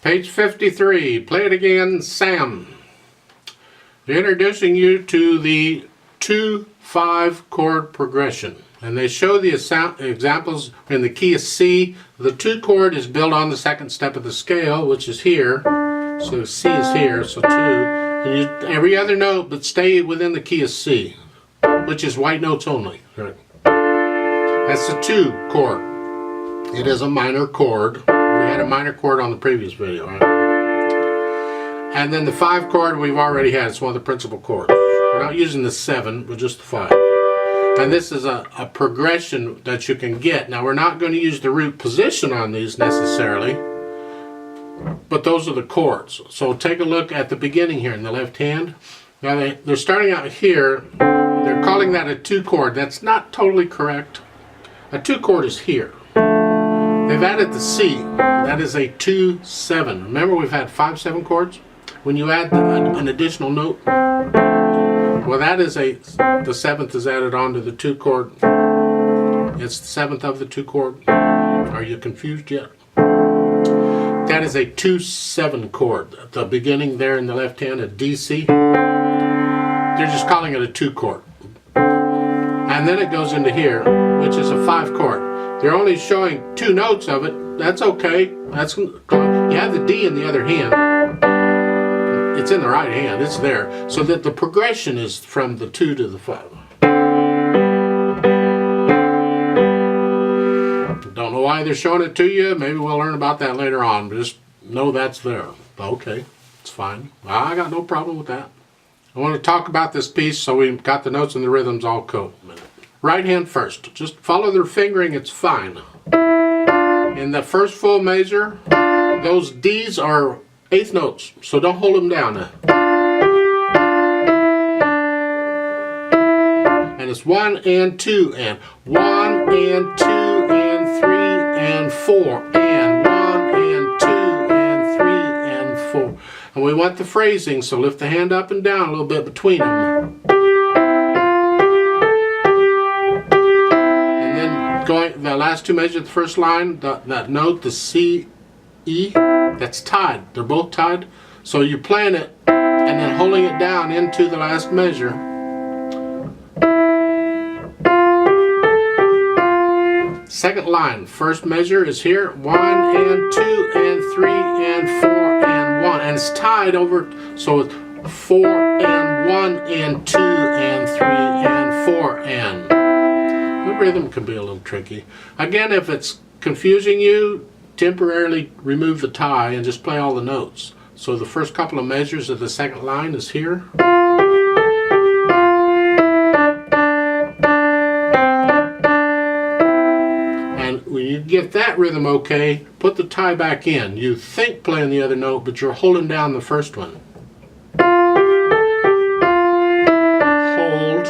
Page 53, play it again, Sam. They're introducing you to the 2-5 chord progression. And they show the examples in the key of C. The 2 chord is built on the second step of the scale, which is here. So C is here, so 2. And every other note, but stay within the key of C, which is white notes only. Right. That's the 2 chord. It is a minor chord. We had a minor chord on the previous video, right? And then the 5 chord we've already had. It's one of the principal chords. We're not using the 7, but just the 5. And this is a progression that you can get. Now we're not going to use the root position on these necessarily, but those are the chords. So take a look at the beginning here in the left hand. Now they're starting out here. They're calling that a 2 chord. That's not totally correct. A 2 chord is here. They've added the C. That is a 2-7. Remember we've had 5-7 chords? When you add an additional note, well, that is the 7th is added onto the 2 chord. It's the 7th of the 2 chord. Are you confused yet? That is a 2-7 chord. At the beginning there in the left hand, a DC. They're just calling it a 2 chord. And then it goes into here, which is a 5 chord. They're only showing 2 notes of it. That's okay. You have the D in the other hand. It's in the right hand. It's there. So that the progression is from the 2 to the 5. Don't know why they're showing it to you. Maybe we'll learn about that later on. But just know that's there. Okay. It's fine. I got no problem with that. I want to talk about this piece so we've got the notes and the rhythms all covered. Right hand first. Just follow their fingering, it's fine. In the first full measure, those D's are 8th notes, so don't hold them down. And it's 1 and 2 and 1 and 2 and 3 and 4 and 1 and 2 and 3 and 4. And we want the phrasing, so lift the hand up and down a little bit between them. Going the last 2 measures of the first line, that note, the C, E, that's tied. They're both tied. So you're playing it and then holding it down into the last measure. Second line, first measure is here. 1 and 2 and 3 and 4 and 1. And it's tied over, so it's 4 and 1 and 2 and 3 and 4 and. The rhythm can be a little tricky. Again, if it's confusing you, temporarily remove the tie and just play all the notes. So the first couple of measures of the second line is here. And when you get that rhythm okay, put the tie back in. You think playing the other note, but you're holding down the first one. Hold.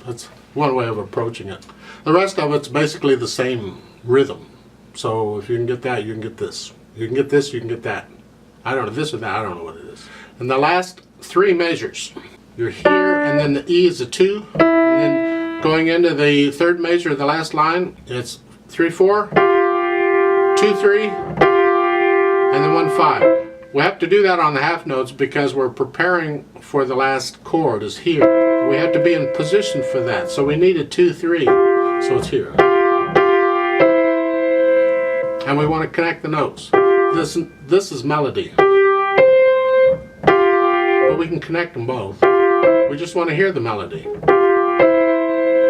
That's one way of approaching it. The rest of it's basically the same rhythm. So if you can get that, you can get this. You can get this, you can get that. I don't know this or that, I don't know what it is. And the last 3 measures. You're here, and then the E is a 2. And then going into the 3rd measure of the last line, it's 3-4, 2-3, and then 1-5. We have to do that on the half notes because we're preparing for the last chord is here. We have to be in position for that. So we need a 2-3. So it's here. And we want to connect the notes. This is melody. But we can connect them both. We just want to hear the melody.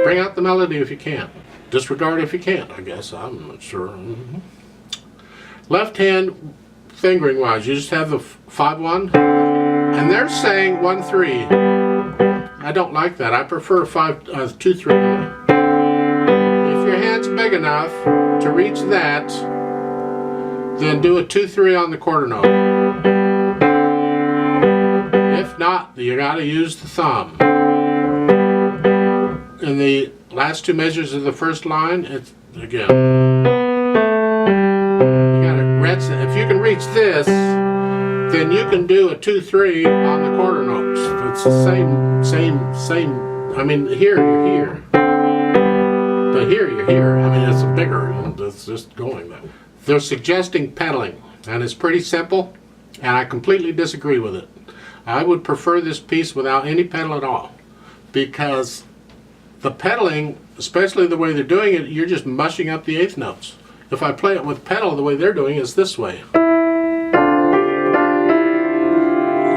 Bring out the melody if you can. Disregard if you can't, I guess. I'm not sure. Left hand fingering wise, you just have the 5-1. And they're saying 1-3. I don't like that. I prefer 2-3. If your hand's big enough to reach that, then do a 2-3 on the quarter note. If not, you gotta use the thumb. In the last 2 measures of the first line, it's again. You gotta reach it. If you can reach this, then you can do a 2-3 on the quarter notes. It's the same. I mean, here you're here, but hear, you hear. I mean, it's bigger and it's just going there. They're suggesting pedaling, and it's pretty simple, and I completely disagree with it. I would prefer this piece without any pedal at all, because the pedaling, especially the way they're doing it, you're just mushing up the eighth notes. If I play it with pedal, the way they're doing it is this way.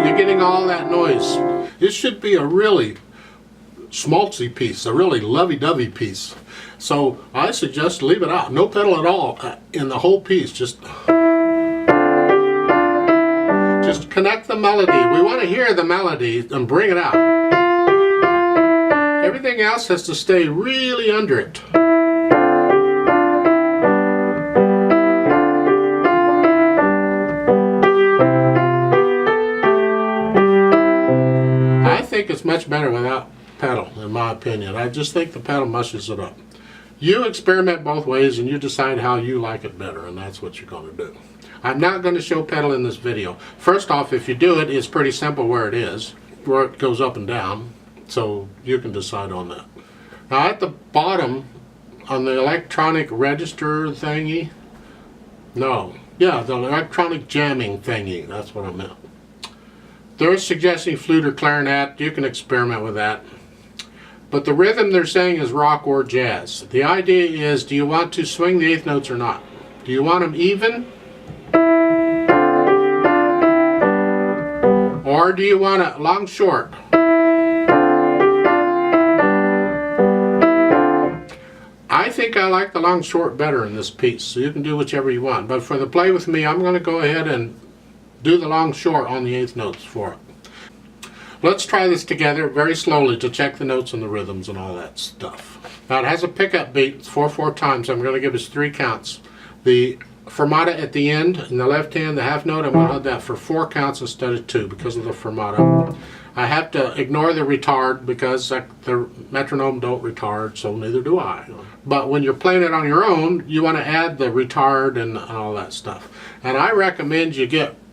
You're getting all that noise. This should be a really schmaltzy piece, a really lovey-dovey piece. So I suggest leave it out. No pedal at all in the whole piece. Just connect the melody. We want to hear the melody and bring it out. Everything else has to stay really under it. I think it's much better without pedal, in my opinion. I just think the pedal mushes it up. You experiment both ways and you decide how you like it better, and that's what you're going to do. I'm not going to show pedal in this video. First off, if you do it, it's pretty simple where it is, where it goes up and down, so you can decide on that. Now at the bottom, on the electronic register thingy, the electronic jamming thingy, that's what I meant. They're suggesting flute or clarinet. You can experiment with that. But the rhythm they're saying is rock or jazz. The idea is, do you want to swing the eighth notes or not? Do you want them even? Or do you want a long short? I think I like the long short better in this piece, so you can do whichever you want. But for the play with me, I'm going to go ahead and do the long short on the eighth notes for it. Let's try this together very slowly to check the notes and the rhythms and all that stuff. Now it has a pickup beat. It's 4/4 times. I'm going to give us 3 counts. The fermata at the end in the left hand, the half note, I'm going to hold that for 4 counts instead of 2 because of the fermata. I have to ignore the retard because the metronome don't retard, so neither do I. But when you're playing it on your own, you want to add the retard and all that stuff. And I recommend you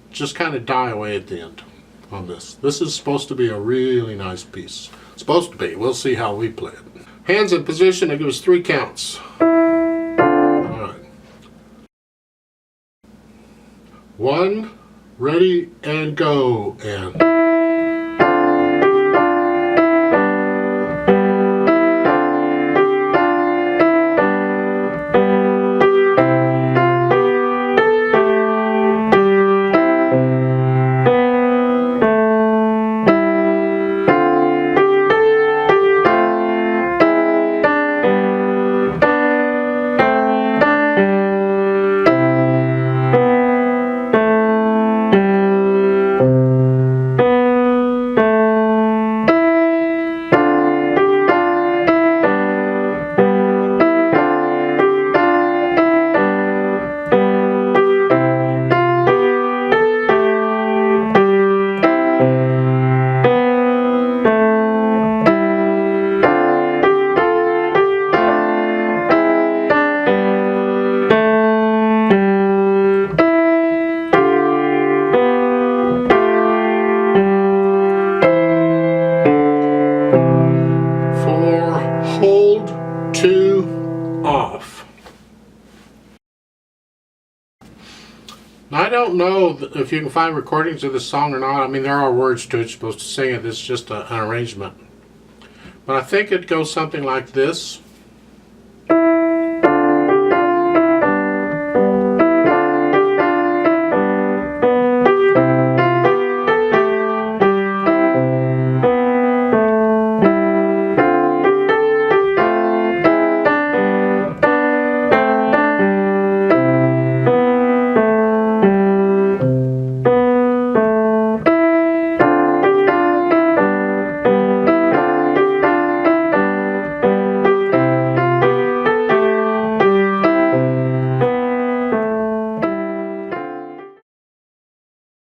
just kind of die away at the end on this. This is supposed to be a really nice piece. It's supposed to be. We'll see how we play it. Hands in position, it gives 3 counts. Alright. 1, ready, and go, and... Now, I don't know if you can find recordings of this song or not. I mean, there are words to it. You're supposed to sing it. It's just an arrangement. But I think it goes something like this.